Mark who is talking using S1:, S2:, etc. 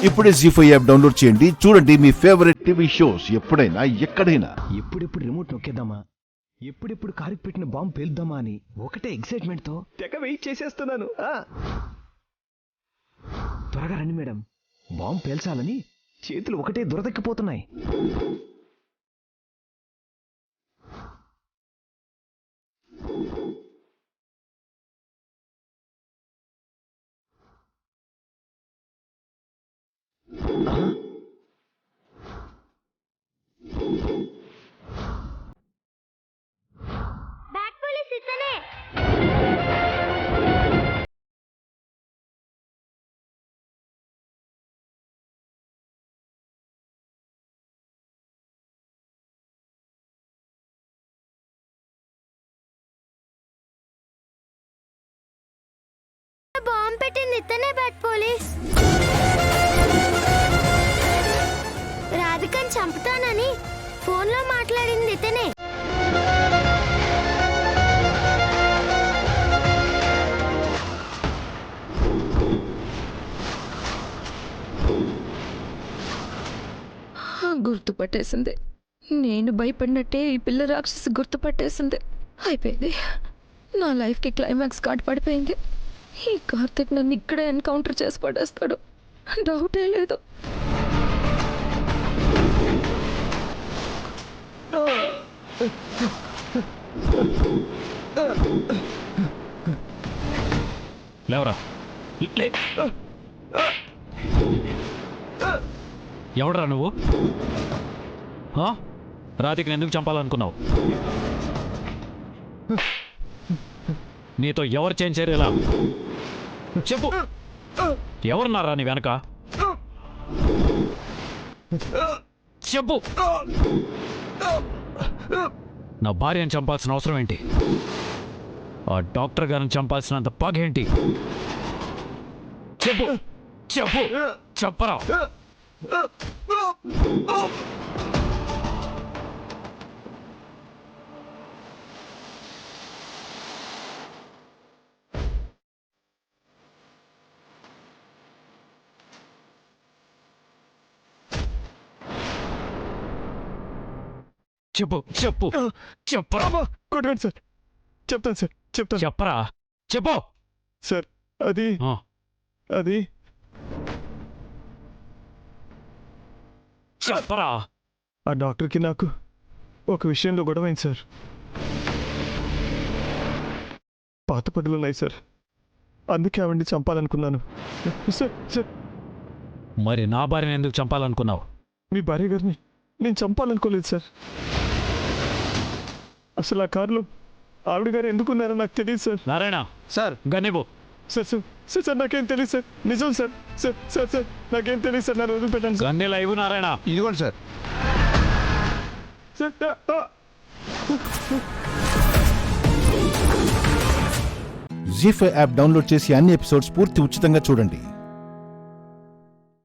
S1: ఇప్పుడే జీ5 app download చేయండి. చూడండి మీ ఫేవరెట్ టీవీ షోస్ ఎప్పుడైనా ఎక్కడైనా.
S2: ఎప్పుడెప్పుడు రిమోట్ నొక్కేద్దామా, ఎప్పుడెప్పుడు కారుకి పెట్టిన బాంబు పేలుద్దామా అని ఒకటే ఎక్సైట్మెంట్ తో తెగ వెయిట్ చేసేస్తున్నాను. త్వరగా రండి మేడం, బాంబు పేల్చాలని చేతులు ఒకటే దురదెక్కిపోతున్నాయి.
S3: బాంబు పెట్టింది ఇతనే. బ్యాట్ పోలీస్ రాధికని చంపుతానని ఫోన్లో మాట్లాడింది ఇతనే.
S4: గుర్తుపట్టేసింది. నేను భయపడినట్టే ఈ పిల్ల రాక్షసి గుర్తుపట్టేసింది. అయిపోయింది, నా లైఫ్కి క్లైమాక్స్ కార్డ్ పడిపోయింది. ఈ కార్తిక్ నన్ను ఇక్కడే ఎన్కౌంటర్ చేసి పడేస్తాడు, డౌటే లేదు.
S5: లేవరా, ఎవడరా నువ్వు? రాధికని ఎందుకు చంపాలనుకున్నావు? నీతో ఎవరు చేంజ్ చేయరేలా చెప్పు. ఎవరున్నారా నీ వెనక? చెప్పు. నా భార్యను చంపాల్సిన అవసరం ఏంటి? ఆ డాక్టర్ గారిని చంపాల్సినంత పగేంటి? చెప్పు చెప్పు చెప్పరా. చెప్పు చెప్పు చెప్పరా.
S2: కొట్టండి సార్, చెప్తాను సార్, చెప్తాను.
S5: చెప్పరా, చెప్పు
S2: సార్, అది అది
S5: చెప్పరా.
S2: ఆ డాక్టర్కి నాకు ఒక విషయంలో గొడవైంది సార్. పాత పనులు ఉన్నాయి సార్, అందుకే ఆవిడ్ని చంపాలనుకున్నాను సార్. సార్,
S5: మరి నా భార్యను ఎందుకు చంపాలనుకున్నావు?
S2: మీ భార్య గారిని నేను చంపాలనుకోలేదు సార్. అసలు ఆ కారులో ఆవిడ గారు ఎందుకున్నారో నాకు తెలియదు సార్.
S5: నారాయణ
S2: సార్,
S5: గనివ్వు.
S2: సార్ సార్ సార్ సార్ నాకేం తెలియదు సార్. నిజం సార్. సార్ సార్ సార్ నాకేం తెలియదు సార్. నన్ను వదిలిపెట్టాను సార్.
S5: గన్నె లైవ్ నారాయణ.
S1: ఇదిగోండి సార్.
S2: సార్
S1: జీ5 యాప్ డౌన్లోడ్ చేసి అన్ని ఎపిసోడ్స్ పూర్తి ఉచితంగా చూడండి.